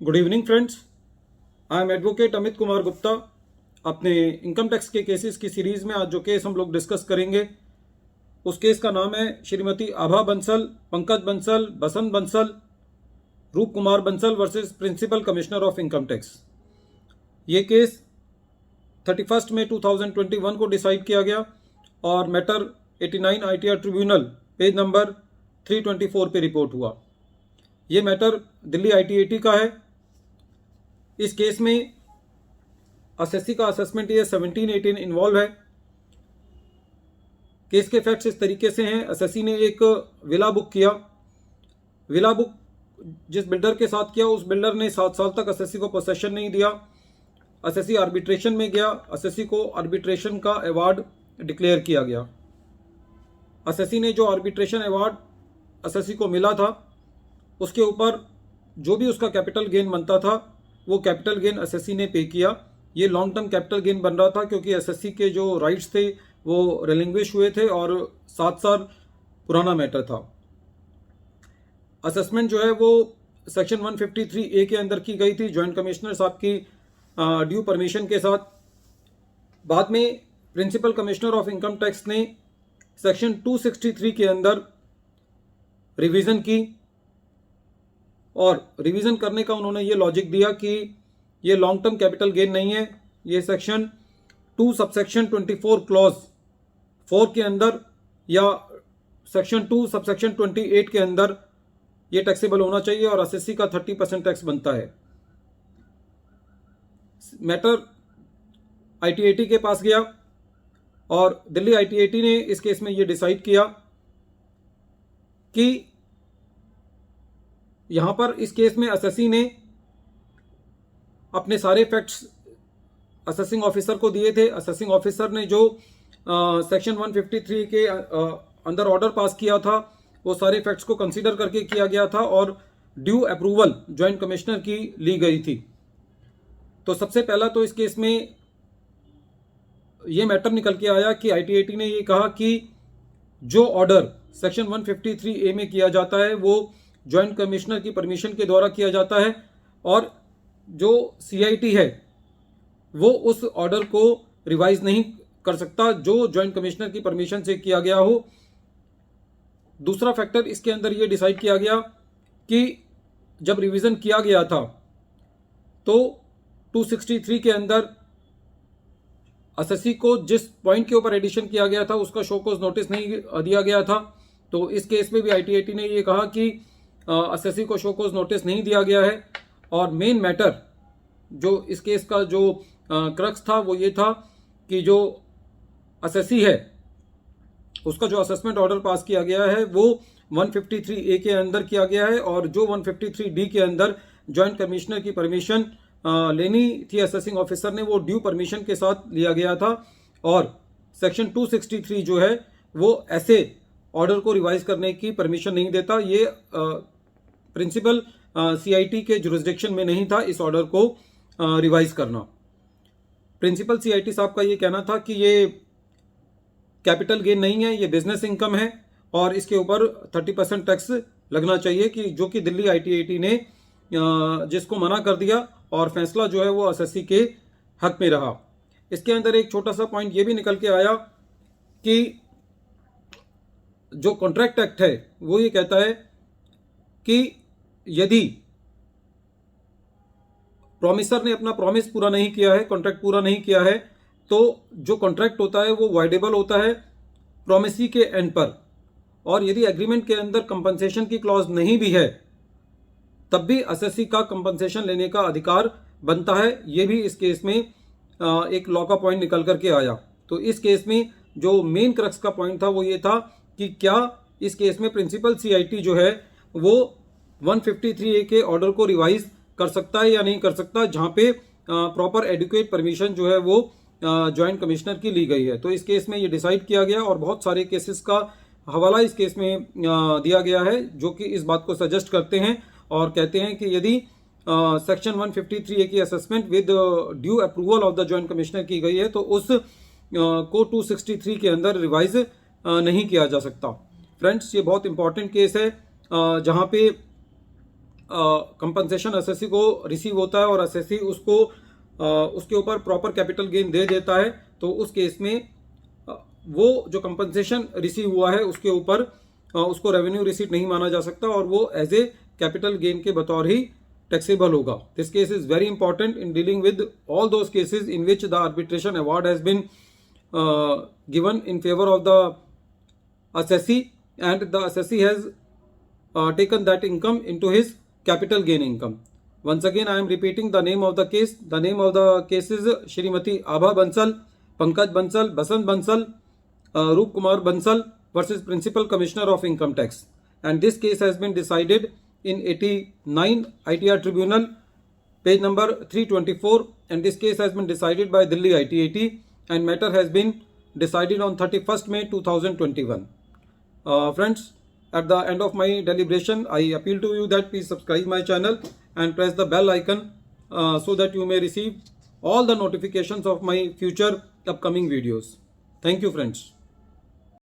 Good evening friends, I am advocate Amit Kumar Gupta. अपने income tax के cases की सीरीज़ में आज जो केस हम लोग डिस्कस करेंगे उस केस का नाम है श्रीमती आभा Bansal, Pankaj Bansal, Basant Bansal, Roop Kumar Bansal versus principal commissioner of income tax. ये केस 31 मई 2021 को डिसाइड किया गया और matter 89 ITR tribunal page number 324 पे रिपोर्ट हुआ। ये मैटर दिल्ली ITAT का है। इस केस में एसएससी का असेसमेंट ईयर 17-18 इन्वॉल्व है। केस के फैक्ट्स इस तरीके से हैं। एसएससी ने एक विला बुक किया। विला बुक जिस बिल्डर के साथ किया उस बिल्डर ने 7 साल तक एसएससी को पोसेशन नहीं दिया। एसएससी आर्बिट्रेशन में गया। एसएससी को आर्बिट्रेशन का अवार्ड डिक्लेयर किया गया। एसएससी ने जो आर्बिट्रेशन अवार्ड एसएससी को मिला था उसके ऊपर जो भी उसका कैपिटल गेन बनता था वो कैपिटल गेन एसएससी ने पे किया। ये लॉन्ग टर्म कैपिटल गेन बन रहा था क्योंकि एसएससी के जो राइट्स थे वो रिलिंग्विश हुए थे और 7 साल पुराना मैटर था। असेसमेंट जो है वो सेक्शन 153A के अंदर की गई थी जॉइंट कमिश्नर साहब की ड्यू परमिशन के साथ। बाद में principal commissioner of income tax ने सेक्शन 263 के अंदर रिवीजन की और रिवीजन करने का उन्होंने ये लॉजिक दिया कि ये लॉन्ग टर्म कैपिटल गेन नहीं है। ये सेक्शन 2 सबसेक्शन 24 क्लॉज 4 के अंदर या सेक्शन 2 सबसेक्शन 28 के अंदर ये टैक्सेबल होना चाहिए और एसएससी का 30% टैक्स बनता है। मैटर ITAT के पास गया और दिल्ली ITAT ने इस केस में ये डिसाइड किया कि यहां पर इस केस में एसएससी ने अपने सारे फैक्ट्स असेसिंग ऑफिसर को दिए थे। असेसिंग ऑफिसर ने जो सेक्शन 153 के अंदर ऑर्डर पास किया था वो सारे फैक्ट्स को कंसीडर करके किया गया था और ड्यू अप्रूवल जॉइंट कमिश्नर की ली गई थी। तो सबसे पहला तो इस केस में ये मैटर निकल के आया कि ITAT ने ये कहा कि जो ऑर्डर सेक्शन 153A में किया जाता है वो जॉइंट कमिश्नर की परमिशन के द्वारा किया जाता है और जो CIT है वो उस ऑर्डर को रिवाइज नहीं कर सकता जो जॉइंट कमिश्नर की परमिशन से किया गया हो। दूसरा फैक्टर इसके अंदर ये डिसाइड किया गया कि जब रिवीजन किया गया था तो 263 के अंदर एसएससी को जिस पॉइंट के ऊपर एडिशन किया गया था उसका शो कॉज नोटिस नहीं दिया गया था। तो इस केस में भी ITAT ने ये कहा कि एसएससी को शो कॉज नोटिस नहीं दिया गया है और मेन मैटर जो इस केस का जो क्रक्स था वो ये था कि जो एसएससी है उसका जो असेसमेंट ऑर्डर पास किया गया है वो 153A के अंदर किया गया है और जो 153D के अंदर जॉइंट कमिश्नर की परमिशन लेनी थी असेसिंग ऑफिसर ने वो ड्यू परमिशन के साथ लिया गया था और सेक्शन 263 जो है वो ऐसे ऑर्डर को रिवाइज करने की परमिशन नहीं देता। ये प्रिंसिपल CIT के जुरिस्डिक्शन में नहीं था इस ऑर्डर को रिवाइज करना। प्रिंसिपल CIT साहब का ये कहना था कि ये कैपिटल गेन नहीं है, ये बिजनेस इनकम है और इसके ऊपर 30% टैक्स लगना चाहिए कि जो कि दिल्ली ITAT ने जिसको मना कर दिया और फैसला जो है वो एसएससी के हक में रहा। इसके अंदर एक छोटा सा पॉइंट ये भी निकल के आया कि जो कॉन्ट्रैक्ट एक्ट है वो ये कहता है कि यदि प्रॉमिसर ने अपना प्रॉमिस पूरा नहीं किया है, कॉन्ट्रैक्ट पूरा नहीं किया है तो जो कॉन्ट्रैक्ट होता है वो वाइडेबल होता है प्रॉमिसी के एंड पर और यदि एग्रीमेंट के अंदर कंपनसेशन की क्लॉज नहीं भी है तब भी एसएससी का कंपनसेशन लेने का अधिकार बनता है। ये भी इस केस में एक लॉ का पॉइंट निकल करके आया। तो इस केस में जो मेन क्रक्स का पॉइंट था वो ये था कि क्या इस केस में प्रिंसिपल CIT जो है वो 153A के ऑर्डर को रिवाइज कर सकता है या नहीं कर सकता जहां पे प्रॉपर एडुकेट परमिशन जो है वो जॉइंट कमिश्नर की ली गई है। तो इस केस में ये डिसाइड किया गया और बहुत सारे केसेस का हवाला इस केस में दिया गया है जो कि इस बात को सजेस्ट करते हैं और कहते हैं कि यदि सेक्शन 153A की assessment with due approval of the joint commissioner की गई है तो उस को 263 के अंदर रिवाइज नहीं किया जा सकता। फ्रेंड्स, ये बहुत इंपॉर्टेंट केस है जहां पे कंपनसेशन एसएससी को रिसीव होता है और एसएससी उसको उसके ऊपर प्रॉपर कैपिटल गेन दे देता है, तो उस केस में वो जो कंपनसेशन रिसीव हुआ है उसके ऊपर उसको रेवेन्यू रिसीट नहीं माना जा सकता और वो एज ए कैपिटल गेन के बतौर ही टैक्सेबल होगा. This case is very important in dealing with all those cases in which the arbitration award has been given in favor of the assessee and the assessee has taken that income into his capital gain income. Once again I am repeating the name of the case. The name of the case is Shrimati Abha Bansal, Pankaj Bansal, Basant Bansal, Roop Kumar Bansal versus Principal Commissioner of Income Tax, and this case has been decided in 89 ITR Tribunal, page number 324, and this case has been decided by Delhi ITAT and matter has been decided on 31st May 2021. Friends, at the end of my deliberation, I appeal to you that please subscribe my channel and press the bell icon so that you may receive all the notifications of my future upcoming videos. Thank you, friends.